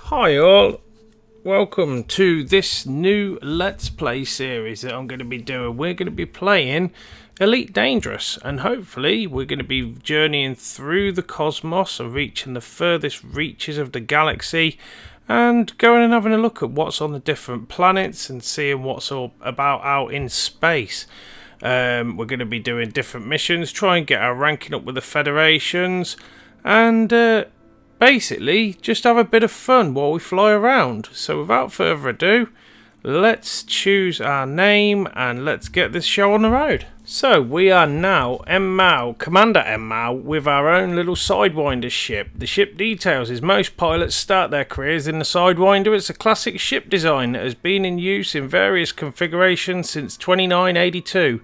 Hi all, welcome to this new Let's Play series that I'm going to be doing. We're going to be playing Elite Dangerous and hopefully we're going to be journeying through the cosmos and reaching the furthest reaches of the galaxy and going and having a look at what's on the different planets and seeing what's all about out in space. We're going to be doing different missions, try and get our ranking up with the federations and basically just have a bit of fun while we fly around. So without further ado, let's choose our name and let's get this show on the road. So we are now En-Mao, Commander En-Mao, with our own little Sidewinder ship. The ship details is most pilots start their careers in the Sidewinder. It's a classic ship design that has been in use in various configurations since 2982.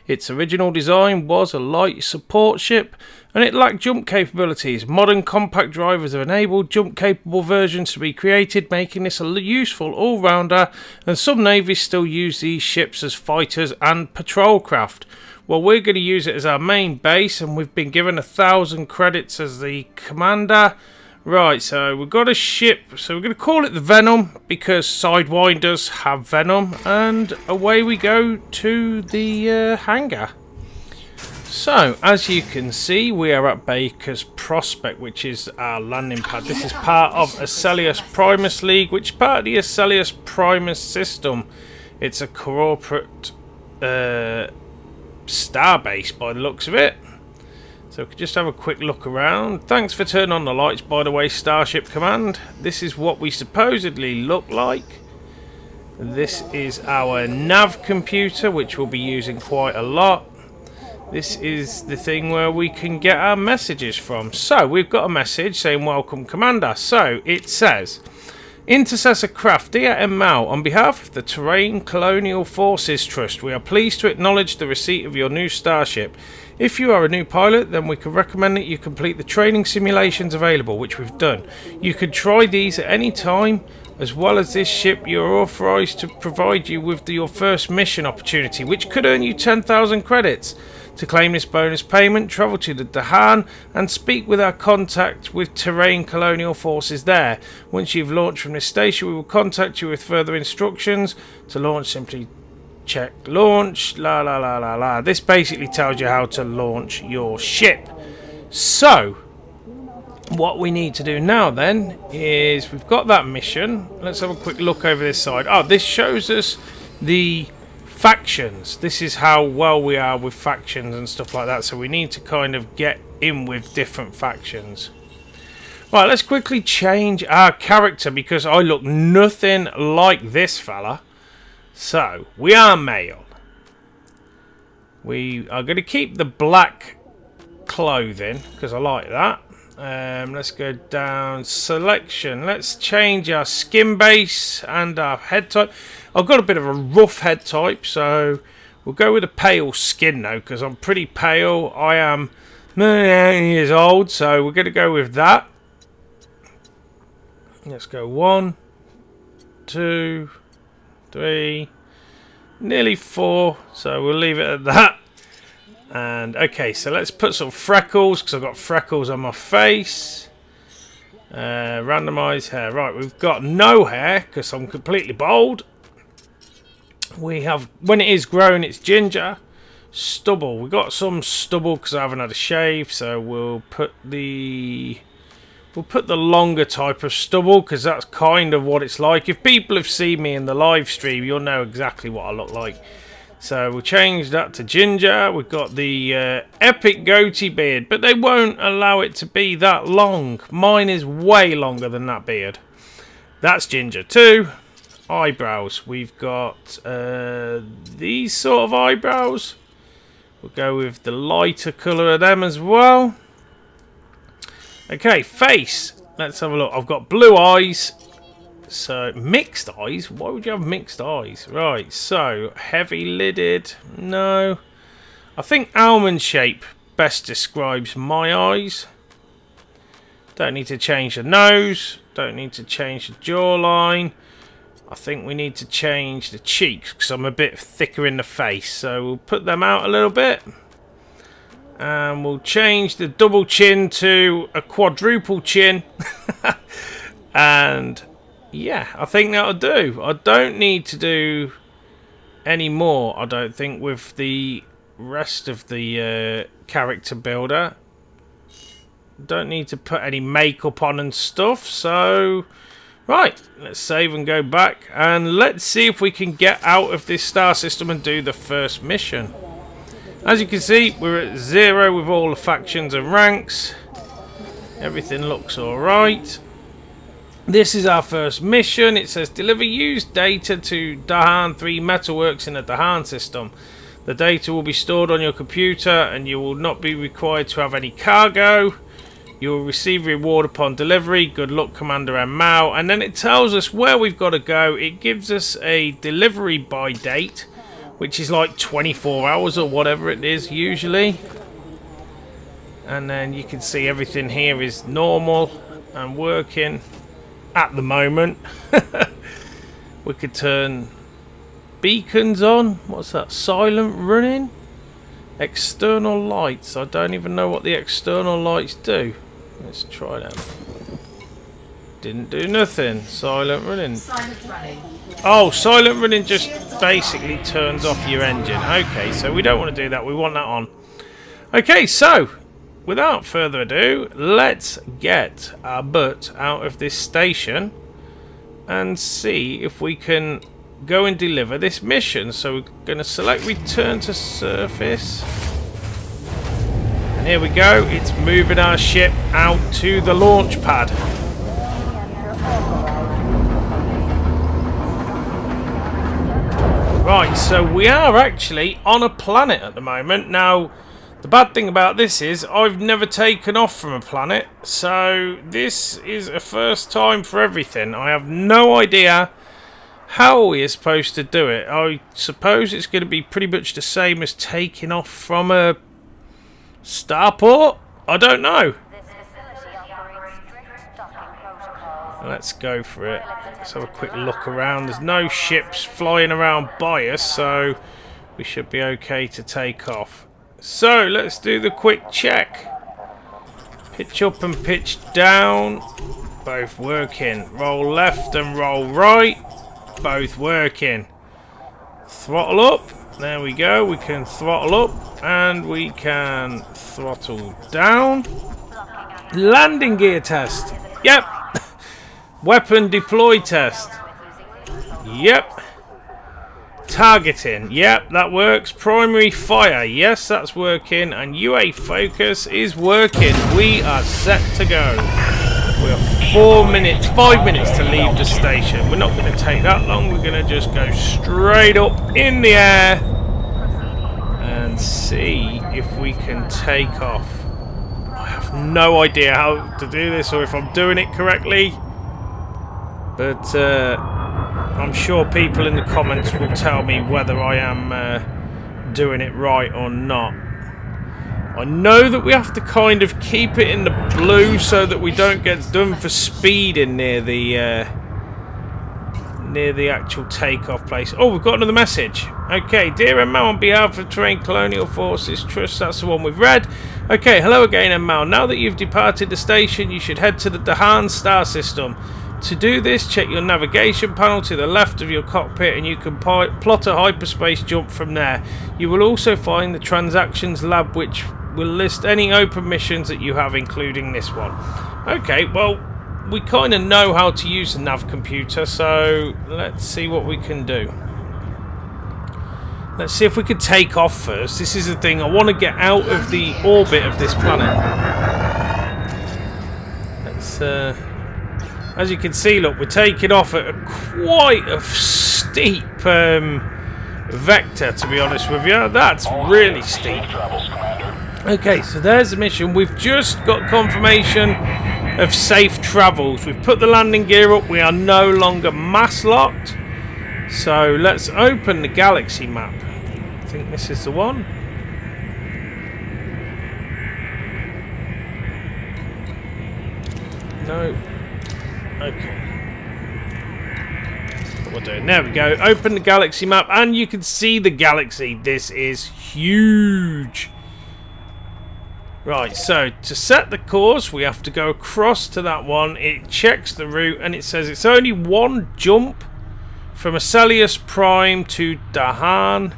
Its original design was a light support ship and it lacked jump capabilities. Modern compact drivers have enabled jump-capable versions to be created, making this a useful all-rounder, and some navies still use these ships as fighters and patrol craft. Well, we're going to use it as our main base, and we've been given 1,000 credits as the commander. Right, so we've got a ship, so we're going to call it the Venom, because Sidewinders have Venom, and away we go to the hangar. So, as you can see, we are at Baker's Prospect, which is our landing pad. This is part of Acelius Primus League, which is part of the Acelius Primus system. It's a corporate starbase by the looks of it. So we can just have a quick look around. Thanks for turning on the lights, by the way, Starship Command. This is what we supposedly look like. This is our nav computer, which we'll be using quite a lot. This is the thing where we can get our messages from. So, we've got a message saying, "Welcome, Commander." So, it says, "Intercessor Craft, dear En-Mao, on behalf of the Terrain Colonial Forces Trust, we are pleased to acknowledge the receipt of your new starship. If you are a new pilot, then we can recommend that you complete the training simulations available, which we've done. You can try these at any time. As well as this ship, you are authorized to provide you with your first mission opportunity, which could earn you 10,000 credits. To claim this bonus payment, travel to the Dahan and speak with our contact with Terrain Colonial Forces there. Once you've launched from this station, we will contact you with further instructions. To launch, simply check launch, la la la la la." This basically tells you how to launch your ship. So, what we need to do now then is we've got that mission. Let's have a quick look over this side. Oh, this shows us the factions. This is how well we are with factions and stuff like that. So we need to kind of get in with different factions. Right, let's quickly change our character because I look nothing like this fella. So, we are male. We are going to keep the black clothing because I like that. Let's go down selection. Let's change our skin base and our head type. I've got a bit of a rough head type, so we'll go with a pale skin though, because I'm pretty pale. I am 9 years old, so we're going to go with that. Let's go 1, 2, 3, nearly 4, so we'll leave it at that. And okay, so let's put some freckles because I've got freckles on my face. Randomize hair. Right, we've got no hair because I'm completely bald. We have, when it is grown, it's ginger. Stubble. We've got some stubble because I haven't had a shave, so we'll put the longer type of stubble because that's kind of what it's like. If people have seen me in the live stream, you'll know exactly what I look like. So we'll change that to ginger. We've got the epic goatee beard, but they won't allow it to be that long. Mine is way longer than that beard. That's ginger too. Eyebrows. We've got these sort of eyebrows. We'll go with the lighter colour of them as well. Okay, face. Let's have a look. I've got blue eyes. So, mixed eyes? Why would you have mixed eyes? Right, so, heavy lidded. No. I think almond shape best describes my eyes. Don't need to change the nose. Don't need to change the jawline. I think we need to change the cheeks because I'm a bit thicker in the face. So, we'll put them out a little bit. And we'll change the double chin to a quadruple chin. And yeah, I think that'll do. I don't need to do any more, I don't think, with the rest of the character builder. Don't need to put any makeup on and stuff, so right, let's save and go back and let's see if we can get out of this star system and do the first mission. As you can see, we're at 0 with all the factions and ranks. Everything looks alright. This is our first mission. It says deliver used data to Dahan 3 Metalworks in the Dahan system. The data will be stored on your computer and you will not be required to have any cargo. You will receive reward upon delivery. Good luck, Commander En-Mao. And then it tells us where we've got to go. It gives us a delivery by date, which is like 24 hours or whatever it is usually. And then you can see everything here is normal and working at the moment. We could turn beacons on. What's that? Silent running? External lights. I don't even know what the external lights do. Let's try them. Didn't do nothing. Silent running. Oh, silent running just basically turns off your engine. Okay, so we don't want to do that. We want that on. Okay, so without further ado, let's get our butt out of this station and see if we can go and deliver this mission. So we're going to select return to surface. And here we go. It's moving our ship out to the launch pad. Right, so we are actually on a planet at the moment. Now, the bad thing about this is I've never taken off from a planet, so this is a first time for everything. I have no idea how we are supposed to do it. I suppose it's going to be pretty much the same as taking off from a starport? I don't know. Let's go for it. Let's have a quick look around. There's no ships flying around by us, so we should be okay to take off. So let's do the quick check. Pitch up and pitch down. Both working. Roll left and roll right. Both working. Throttle up. There we go. We can throttle up and we can throttle down. Landing gear test. Yep. Weapon deploy test. Yep. Targeting. Yep, that works. Primary fire. Yes, that's working. And UA focus is working. We are set to go. We have 5 minutes to leave the station. We're not going to take that long. We're going to just go straight up in the air and see if we can take off. I have no idea how to do this or if I'm doing it correctly. But I'm sure people in the comments will tell me whether I am doing it right or not. I know that we have to kind of keep it in the blue so that we don't get done for speeding near the actual takeoff place. Oh, we've got another message. Okay, dear En-Mao, on behalf of Terrain Colonial Forces Trust, that's the one we've read. Okay, hello again, En-Mao. Now that you've departed the station, you should head to the Dahan star system. To do this, check your navigation panel to the left of your cockpit and you can plot a hyperspace jump from there. You will also find the transactions lab, which will list any open missions that you have, including this one. Okay, well, we kind of know how to use the nav computer, so let's see what we can do. Let's see if we could take off first. This is the thing, I want to get out of the orbit of this planet. Let's as you can see, look, we're taking off at quite a steep vector, to be honest with you. That's really steep. Okay, so there's the mission. We've just got confirmation of safe travels. We've put the landing gear up. We are no longer mass locked. So let's open the galaxy map. I think this is the one. No. Okay. What we're doing. There we go. Open the galaxy map and you can see the galaxy. This is huge. Right, so to set the course, we have to go across to that one. It checks the route, and it says it's only one jump from Aselius Prime to Dahan.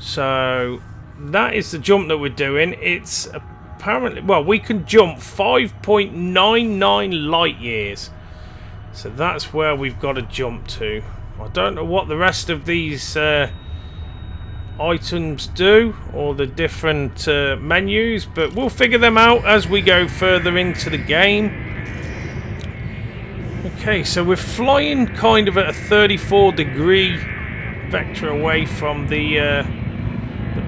So that is the jump that we're doing. It's apparently, well, we can jump 5.99 light years. So that's where we've got to jump to. I don't know what the rest of these items do, or the different menus, but we'll figure them out as we go further into the game. Okay, so we're flying kind of at a 34-degree vector away from the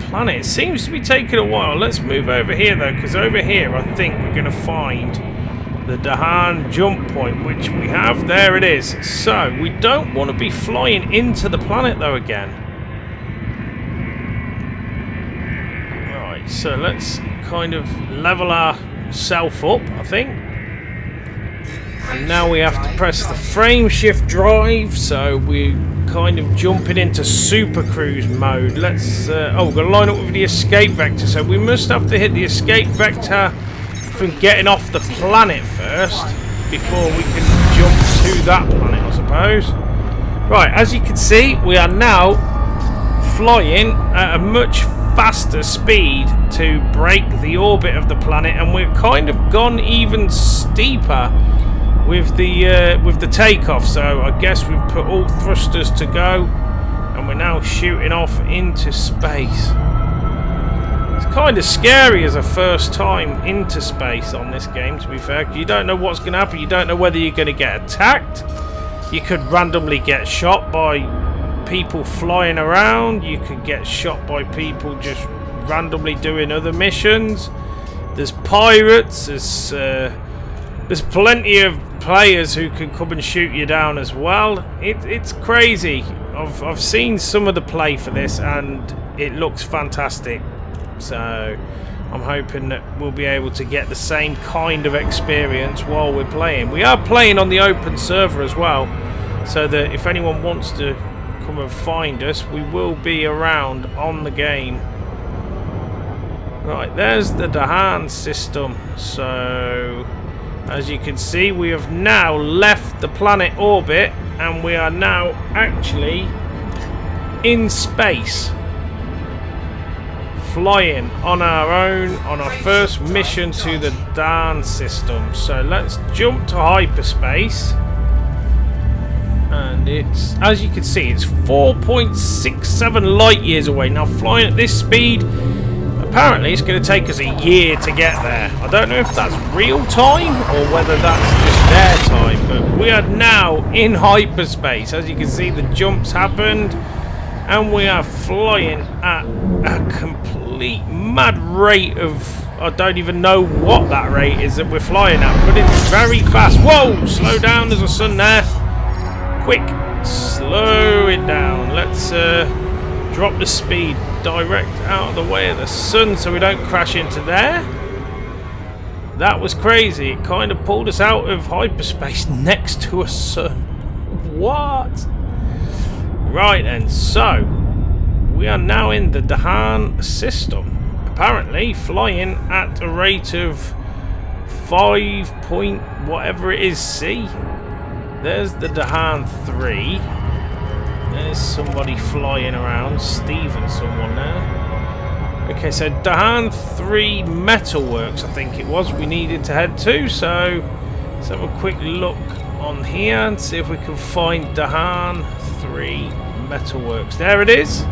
planet. It seems to be taking a while. Let's move over here though, because over here I think we're going to find the Dahan jump point, which we have. There it is. So we don't want to be flying into the planet though again. Right, so let's kind of level ourselves up, I think. And now we have to press the frame shift drive, so we're kind of jumping into super cruise mode. Let's oh, we're going to line up with the escape vector, so we must have to hit the escape vector from getting off the planet first before we can jump to that planet, I suppose. Right, as you can see, we are now flying at a much faster speed to break the orbit of the planet, and we're kind of gone even steeper with the takeoff. So I guess we've put all thrusters to go, and we're now shooting off into space. It's kind of scary as a first time into space on this game, to be fair, because you don't know what's going to happen. You don't know whether you're going to get attacked. You could randomly get shot by people flying around. You could get shot by people just randomly doing other missions. There's pirates. There's plenty of players who can come and shoot you down as well. It's crazy. I've seen some of the play for this, and it looks fantastic. So I'm hoping that we'll be able to get the same kind of experience while we're playing. We are playing on the open server as well, so that if anyone wants to come and find us, we will be around on the game. Right, there's the Dahan system. So as you can see, we have now left the planet orbit, and we are now actually in space, flying on our own on our first mission to the Dahan system. So let's jump to hyperspace, and it's, as you can see, it's 4.67 light years away. Now, flying at this speed, apparently it's going to take us a year to get there. I don't know if that's real time or whether that's just their time, but we are now in hyperspace. As you can see, the jumps happened, and we are flying at a complete mad rate of, I don't even know what that rate is that we're flying at, but it's very fast. Whoa, slow down, there's a sun there. Quick, slow it down. Let's drop the speed direct out of the way of the sun so we don't crash into there. That was crazy. It kind of pulled us out of hyperspace next to a sun. What? Right then, so we are now in the Dahan system, apparently flying at a rate of 5 point whatever it is C. There's the Dahan 3. There's somebody flying around. Steven, someone there. Okay, so Dahan 3 Metalworks, I think it was, we needed to head to. So let's have a quick look on here and see if we can find Dahan 3 Metalworks. There it is.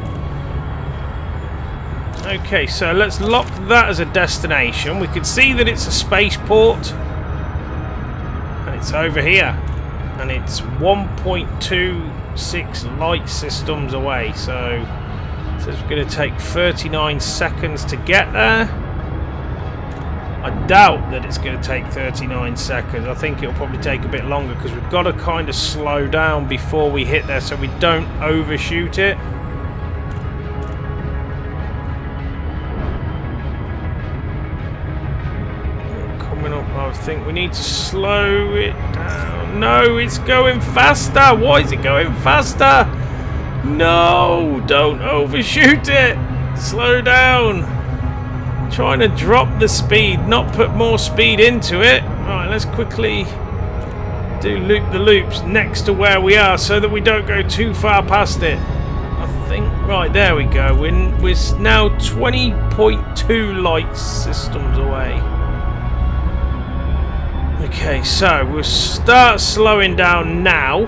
Okay, so let's lock that as a destination. We can see that it's a spaceport, and it's over here, and it's 1.26 light systems away. So it's going to take 39 seconds to get there. I doubt that it's going to take 39 seconds. I think it'll probably take a bit longer, because we've got to kind of slow down before we hit there so we don't overshoot it. Coming up, I think we need to slow it down. No, it's going faster. Why is it going faster? No, don't overshoot it. Slow down. Trying to drop the speed, not put more speed into it. Right, let's quickly do loop the loops next to where we are so that we don't go too far past it. I think, right, there we go. We're now 20.2 light systems away. Okay, so we'll start slowing down now,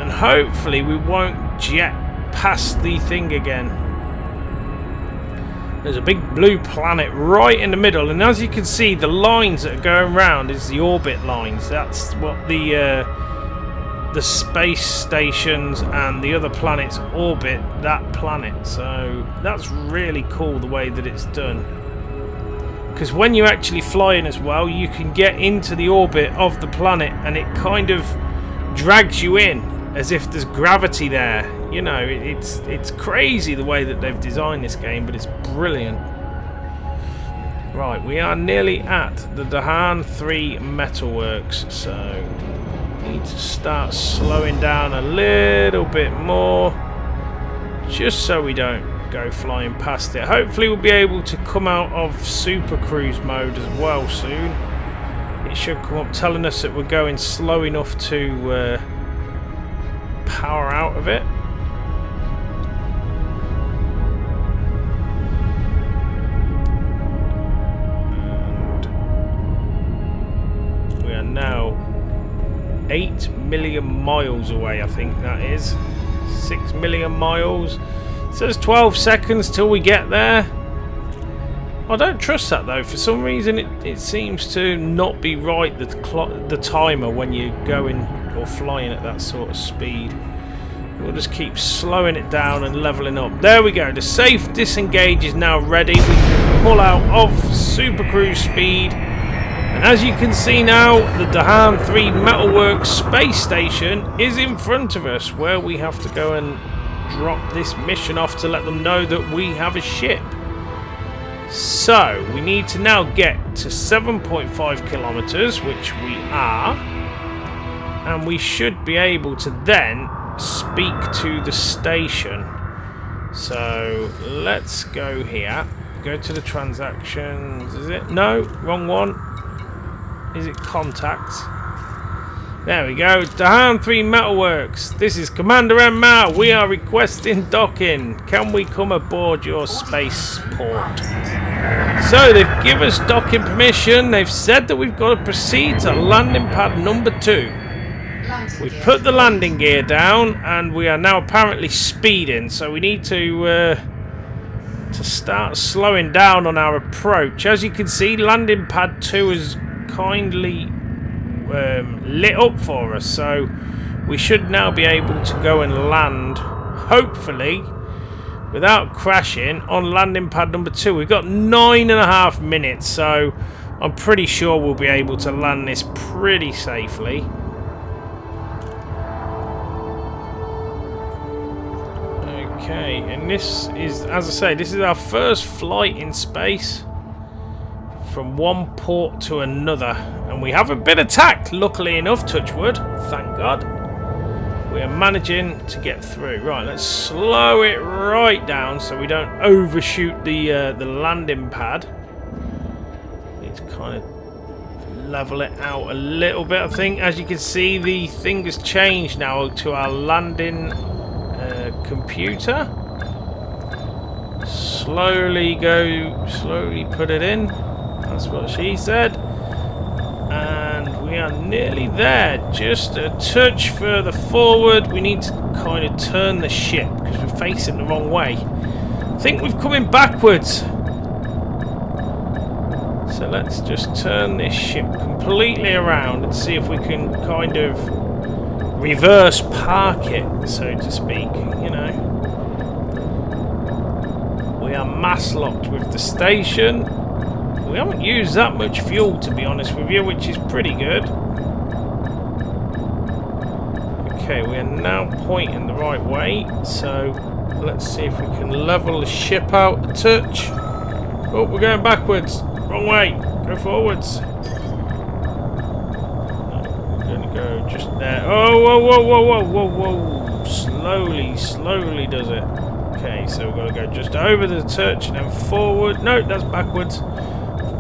and hopefully we won't jet past the thing again. There's a big blue planet right in the middle, and as you can see, the lines that are going round is the orbit lines. That's what the space stations and the other planets orbit that planet. So that's really cool the way that it's done. Because when you're actually flying as well, you can get into the orbit of the planet, and it kind of drags you in as if there's gravity there. You know, it's crazy the way that they've designed this game, but it's brilliant. Right, we are nearly at the Dahan 3 Metalworks, so need to start slowing down a little bit more, just so we don't go flying past it. Hopefully we'll be able to come out of Super Cruise mode as well soon. It should come up telling us that we're going slow enough to power out of it. And we are now 8 million miles away, I think that is. 6 million miles. It says 12 seconds till we get there. I don't trust that though. For some reason it seems to not be right, the timer, when you're going or flying at that sort of speed. We'll just keep slowing it down and leveling up. There we go. The safe disengage is now ready. We can pull out of Super Cruise speed. And as you can see now, the Dahan 3 Metalworks space station is in front of us, where we have to go and drop this mission off to let them know that we have a ship. So we need to now get to 7.5 kilometers, which we are, and we should be able to then speak to the station. So let's go here, go to the transactions. Is it? No, wrong one. Is it contacts? There we go. Dahan 3 Metalworks. This is Commander En-Mao. We are requesting docking. Can we come aboard your spaceport? So they've given us docking permission. They've said that we've got to proceed to landing pad number 2. We've put the landing gear down, and we are now apparently speeding. So we need to start slowing down on our approach. As you can see, landing pad 2 is kindly lit up for us, so we should now be able to go and land, hopefully without crashing, on landing pad number 2. We've got 9.5 minutes, so I'm pretty sure we'll be able to land this pretty safely. Okay, and this is, as I say, this is our first flight in space from one port to another, and we haven't been attacked, luckily enough, touch wood, thank God. We are managing to get through. Right, let's slow it right down so we don't overshoot the landing pad. Need to kind of level it out a little bit, I think. As you can see, the thing has changed now to our landing computer. Slowly put it in. That's what she said. And we are nearly there. Just a touch further forward. We need to kind of turn the ship because we're facing the wrong way. I think we're coming backwards. So let's just turn this ship completely around and see if we can kind of reverse park it, so to speak, you know. We are mass locked with the station. We haven't used that much fuel, to be honest with you, which is pretty good. Okay, we are now pointing the right way, so let's see if we can level the ship out a touch. Oh, we're going backwards. Wrong way. Go forwards. No, we're going to go just there. Oh, whoa, whoa, whoa, whoa, whoa, whoa. Slowly does it. Okay, so we've got to go just over the touch and then forward. No, that's backwards.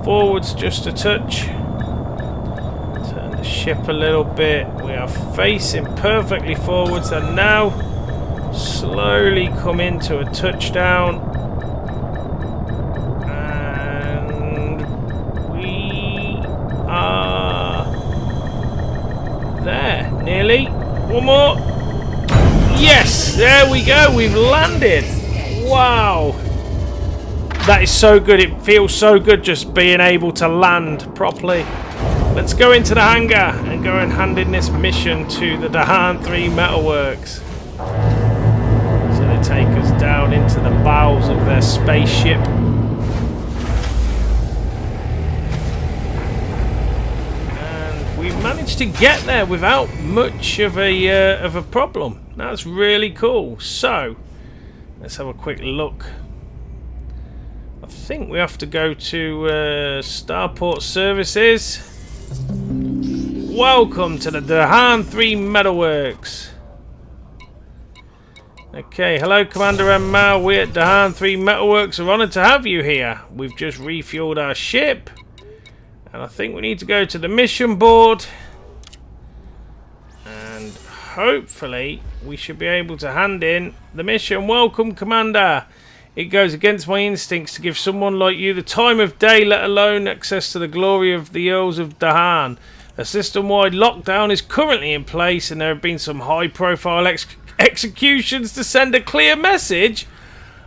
Forwards just a touch. Turn the ship a little bit. We are facing perfectly forwards and now slowly come into a touchdown. And we are there. Nearly. One more. Yes, there we go. We've landed. Wow. That is so good. It feels so good just being able to land properly. Let's go into the hangar and go and hand in this mission to the Dahan 3 Metalworks. So they take us down into the bowels of their spaceship. And we managed to get there without much of a problem. That's really cool. So, let's have a quick look. I think we have to go to Starport Services. Welcome to the Dahan 3 Metalworks. Okay, hello Commander En-Mao. We at Dahan 3 Metalworks are honoured to have you here. We've just refueled our ship. And I think we need to go to the mission board. And hopefully we should be able to hand in the mission. Welcome, Commander. It goes against my instincts to give someone like you the time of day, let alone access to the glory of the Earls of Dahan. A system-wide lockdown is currently in place and there have been some high-profile executions to send a clear message.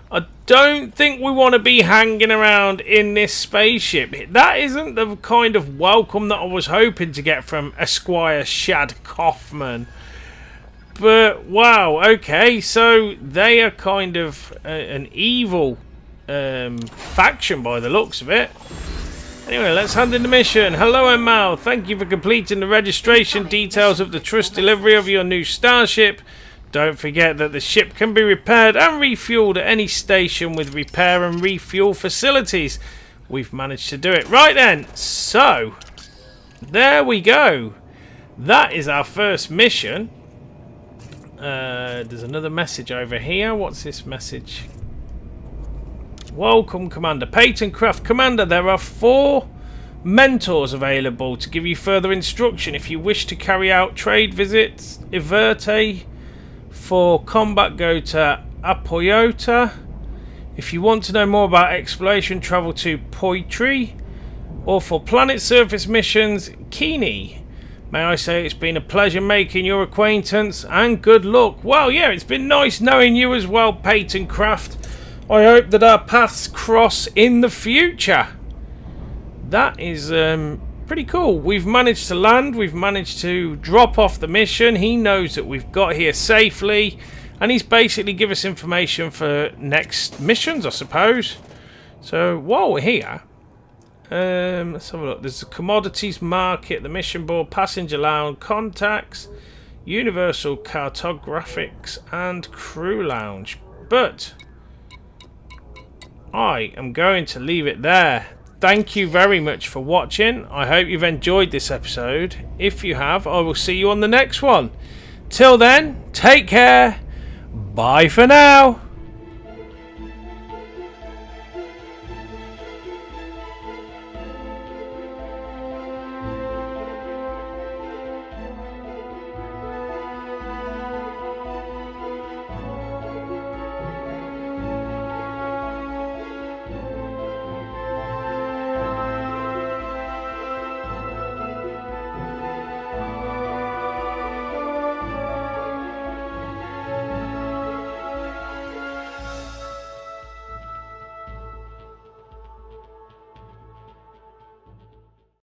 I don't think we want to be hanging around in this spaceship. That isn't the kind of welcome that I was hoping to get from Esquire Shad Kaufman. But wow, okay, so they are kind of an evil faction by the looks of it. Anyway, let's hand in the mission. Hello, En-Mao. Thank you for completing the registration details of the trust delivery of your new starship. Don't forget that the ship can be repaired and refueled at any station with repair and refuel facilities. We've managed to do it. Right then, so there we go. That is our first mission. There's another message over here. What's this message? Welcome, Commander. Peyton Craft. Commander, there are 4 mentors available to give you further instruction if you wish to carry out trade visits. Iverte. For combat, go to Apoyota. If you want to know more about exploration, travel to Poitry. Or for planet surface missions, Keeney. May I say it's been a pleasure making your acquaintance and good luck. Well, yeah, it's been nice knowing you as well, Peyton Craft. I hope that our paths cross in the future. That is pretty cool. We've managed to land. We've managed to drop off the mission. He knows that we've got here safely. And he's basically given us information for next missions, I suppose. So while we're here, let's have a look. There's the commodities market, the mission board, passenger lounge, contacts, universal cartographics, and crew lounge. But I am going to leave it there. Thank you very much for watching. I hope you've enjoyed this episode. If you have, I will see you on the next one. Till then, take care. Bye for now.